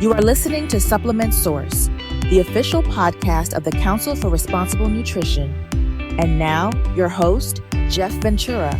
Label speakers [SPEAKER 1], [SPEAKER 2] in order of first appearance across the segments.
[SPEAKER 1] You are listening to Supplement Source, the official podcast of the Council for Responsible Nutrition. And now, your host, Jeff Ventura.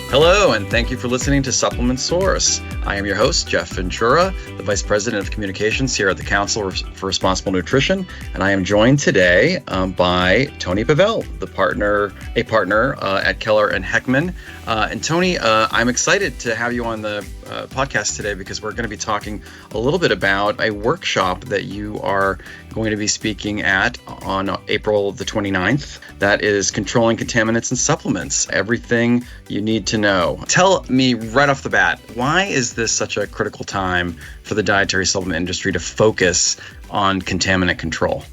[SPEAKER 2] Hello, and thank you for listening to Supplement Source. I am your host, Jeff Ventura, the Vice President of Communications here at the Council for Responsible Nutrition, and I am joined today by Tony Pavel, a partner at Keller and Heckman. And Tony, I'm excited to have you on the podcast today because we're going to be talking a little bit about a workshop that you are going to be speaking at on April the 29th. That is Controlling Contaminants and Supplements, everything you need to know. Tell me right off the bat, why is this such a critical time for the dietary supplement industry to focus on contaminant control?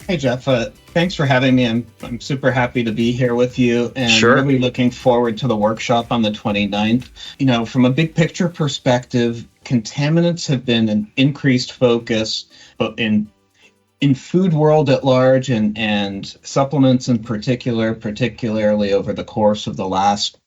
[SPEAKER 3] Hey, Jeff. Thanks for having me. I'm super happy to be here with you and
[SPEAKER 2] Sure.
[SPEAKER 3] Really looking forward to the workshop on the 29th. You know, from a big picture perspective, contaminants have been an increased focus in food world at large and supplements in particularly over the course of the last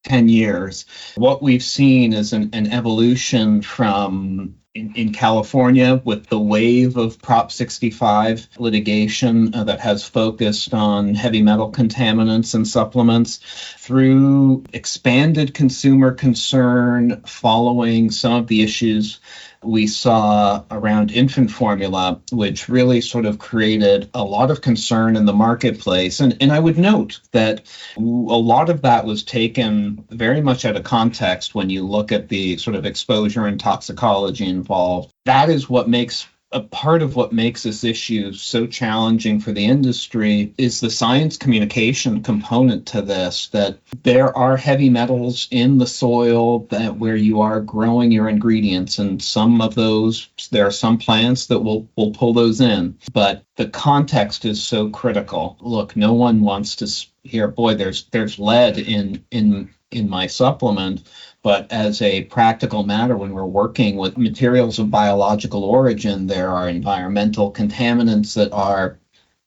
[SPEAKER 3] 10 years. What we've seen is an evolution from in California with the wave of Prop 65 litigation that has focused on heavy metal contaminants and supplements through expanded consumer concern following some of the issues we saw around infant formula, which really sort of created a lot of concern in the marketplace. And I would note that a lot of that was taken very much out of context when you look at the sort of exposure and toxicology involved. That is what makes a part of what makes this issue so challenging for the industry is the science communication component to this, that there are heavy metals in the soil that where you are growing your ingredients, and some of those, there are some plants that will pull those in, but the context is so critical. Look, no one wants to hear, boy, there's lead in my supplement. But as a practical matter, when we're working with materials of biological origin, there are environmental contaminants that are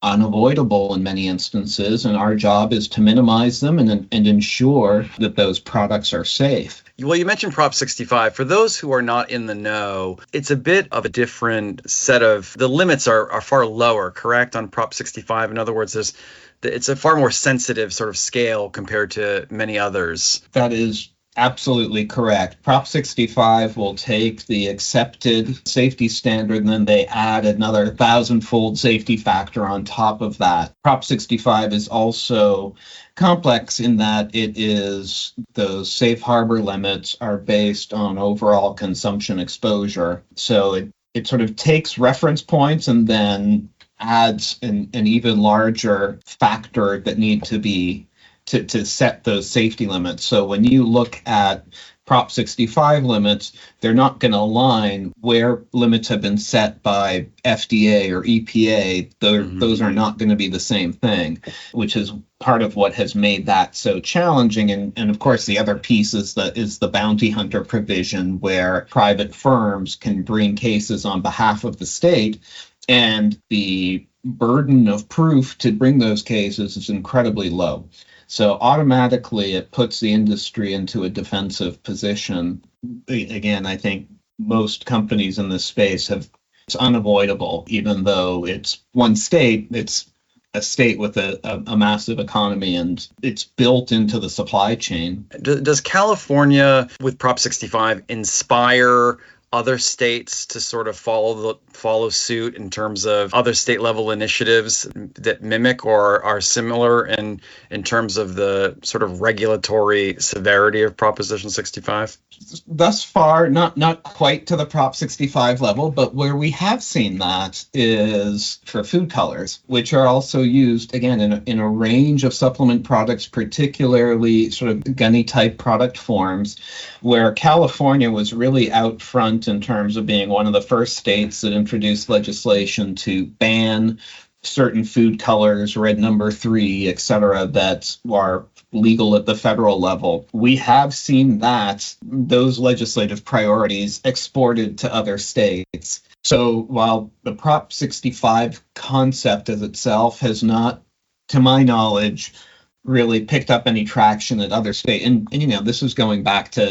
[SPEAKER 3] unavoidable in many instances, and our job is to minimize them and ensure that those products are safe.
[SPEAKER 2] Well, you mentioned Prop 65. For those who are not in the know, it's a bit of a different set of, the limits are far lower, correct, on Prop 65? In other words, it's a far more sensitive sort of scale compared to many others.
[SPEAKER 3] That is absolutely correct. Prop 65 will take the accepted safety standard and then they add another 1,000-fold safety factor on top of that. Prop 65 is also complex in that those safe harbor limits are based on overall consumption exposure. So it sort of takes reference points and then adds an even larger factor that need to be to set those safety limits. So when you look at Prop 65 limits, they're not going to align where limits have been set by FDA or EPA. Those are not going to be the same thing, which is part of what has made that so challenging. And of course, the other piece is the bounty hunter provision where private firms can bring cases on behalf of the state, and the burden of proof to bring those cases is incredibly low. So automatically it puts the industry into a defensive position. Again, I think most companies in this space it's unavoidable, even though it's one state, it's a state with a massive economy and it's built into the supply chain.
[SPEAKER 2] Does California with Prop 65 inspire other states to sort of follow suit in terms of other state level initiatives that mimic or are similar in terms of the sort of regulatory severity of Proposition 65?
[SPEAKER 3] Thus far, not quite to the Prop 65 level, but where we have seen that is for food colors, which are also used, again, in a range of supplement products, particularly sort of gunny type product forms, where California was really out front in terms of being one of the first states that introduced legislation to ban certain food colors, red number 3, et cetera, that are legal at the federal level. We have seen those legislative priorities exported to other states. So while the Prop 65 concept as itself has not, to my knowledge, really picked up any traction at other states, and this is going back to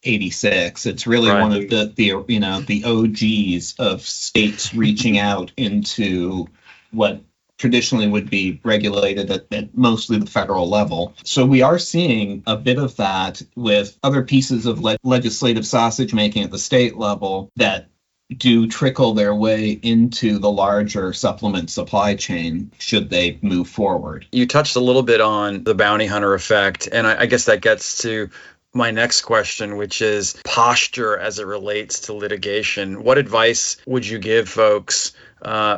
[SPEAKER 3] 86. It's really
[SPEAKER 2] Right.
[SPEAKER 3] one of the OGs of states reaching out into what traditionally would be regulated at mostly the federal level. So we are seeing a bit of that with other pieces of legislative sausage making at the state level that do trickle their way into the larger supplement supply chain should they move forward.
[SPEAKER 2] You touched a little bit on the bounty hunter effect, and I guess that gets to my next question, which is posture as it relates to litigation. What advice would you give folks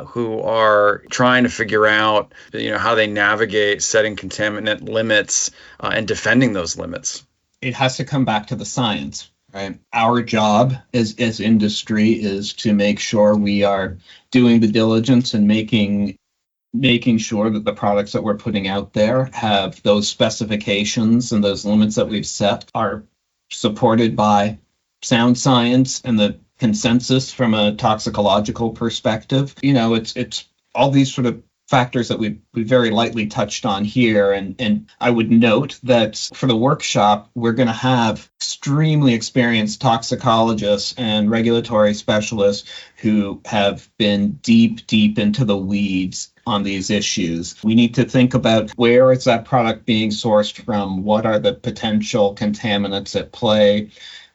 [SPEAKER 2] who are trying to figure out, how they navigate setting contaminant limits and defending those limits?
[SPEAKER 3] It has to come back to the science, right? Our job as industry is to make sure we are doing the diligence and making sure that the products that we're putting out there have those specifications and those limits that we've set are supported by sound science and the consensus from a toxicological perspective. It's all these sort of factors that we very lightly touched on here. And I would note that for the workshop, we're going to have extremely experienced toxicologists and regulatory specialists who have been deep into the weeds on these issues. We need to think about where is that product being sourced from? What are the potential contaminants at play?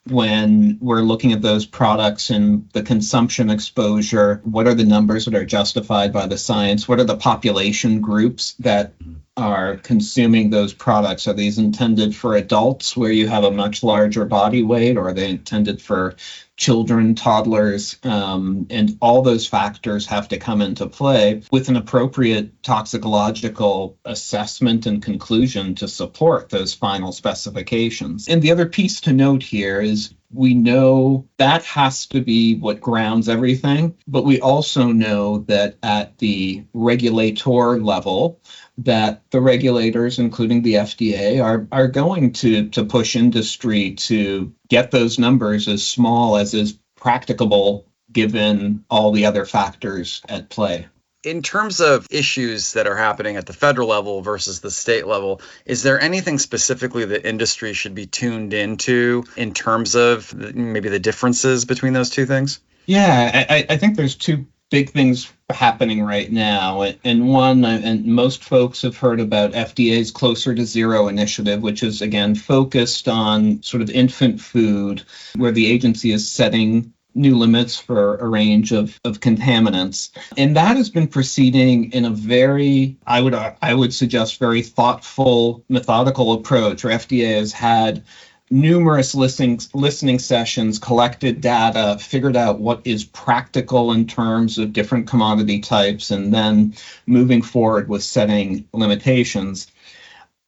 [SPEAKER 3] When we're looking at those products and the consumption exposure, what are the numbers that are justified by the science? What are the population groups that are consuming those products? Are these intended for adults where you have a much larger body weight, or are they intended for children, toddlers? And all those factors have to come into play with an appropriate toxicological assessment and conclusion to support those final specifications. And the other piece to note here is we know that has to be what grounds everything, but we also know that at the regulator level, that the regulators, including the FDA, are going to push industry to get those numbers as small as is practicable given all the other factors at play.
[SPEAKER 2] In terms of issues that are happening at the federal level versus the state level, is there anything specifically that industry should be tuned into in terms of maybe the differences between those two things?
[SPEAKER 3] Yeah, I think there's two big things happening right now. And one, and most folks have heard about FDA's Closer to Zero initiative, which is, again, focused on sort of infant food, where the agency is setting new limits for a range of contaminants. And that has been proceeding in a very, I would suggest, very thoughtful, methodical approach, where FDA has had numerous listening sessions, collected data, figured out what is practical in terms of different commodity types, and then moving forward with setting limitations.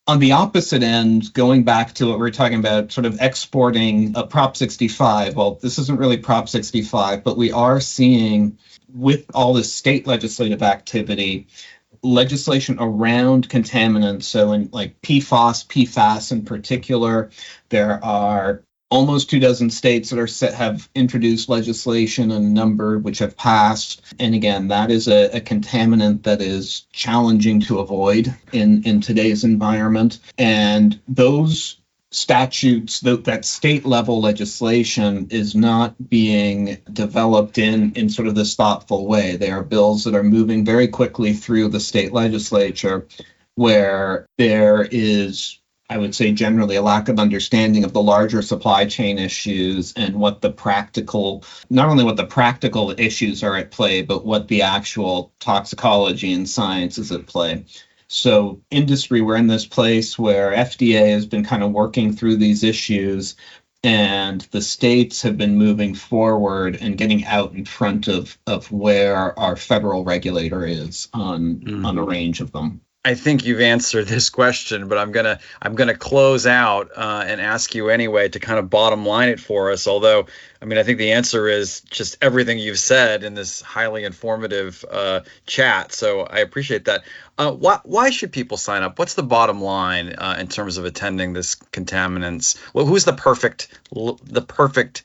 [SPEAKER 3] On the opposite end, going back to what we were talking about, sort of exporting a Prop 65. Well, this isn't really Prop 65, but we are seeing, with all this state legislative activity, legislation around contaminants. So in like PFAS in particular, there are almost 24 states that have introduced legislation, and a number which have passed. And again, that is a contaminant that is challenging to avoid in today's environment. And those statutes, that state level legislation is not being developed in sort of this thoughtful way. They are bills that are moving very quickly through the state legislature, where there is, I would say, generally a lack of understanding of the larger supply chain issues and what the practical, not only what the practical issues are at play, but what the actual toxicology and science is at play. So industry, we're in this place where FDA has been kind of working through these issues, and the states have been moving forward and getting out in front of where our federal regulator is on a range of them.
[SPEAKER 2] I think you've answered this question, but I'm gonna close out and ask you anyway to kind of bottom line it for us. Although, I think the answer is just everything you've said in this highly informative chat. So I appreciate that. Why should people sign up? What's the bottom line in terms of attending this contaminants? Well, who's the perfect registrant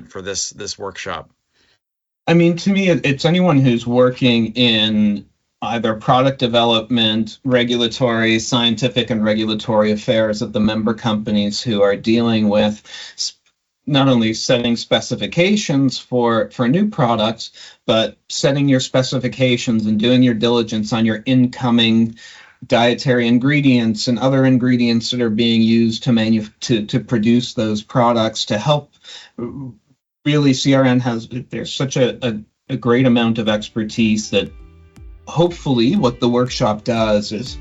[SPEAKER 2] for this workshop?
[SPEAKER 3] To me, it's anyone who's working in either product development, regulatory, scientific and regulatory affairs of the member companies who are dealing with not only setting specifications for new products, but setting your specifications and doing your diligence on your incoming dietary ingredients and other ingredients that are being used to produce those products to help. Really, CRN there's such a great amount of expertise that hopefully what the workshop does is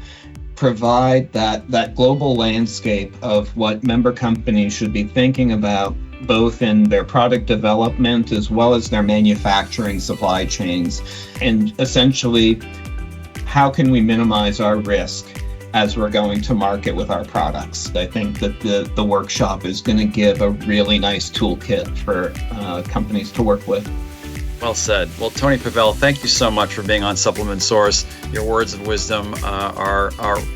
[SPEAKER 3] provide that global landscape of what member companies should be thinking about, both in their product development as well as their manufacturing supply chains, and essentially how can we minimize our risk as we're going to market with our products. I think that the workshop is going to give a really nice toolkit for companies to work with.
[SPEAKER 2] Well said. Well, Tony Pavel, thank you so much for being on Supplement Source. Your words of wisdom are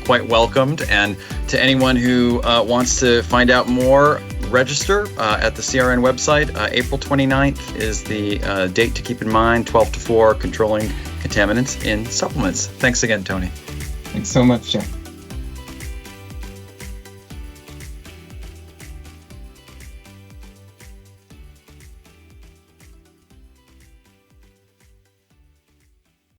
[SPEAKER 2] quite welcomed. And to anyone who wants to find out more, register at the CRN website. April 29th is the date to keep in mind, 12 to 4, controlling contaminants in supplements. Thanks again, Tony.
[SPEAKER 3] Thanks so much, Jeff.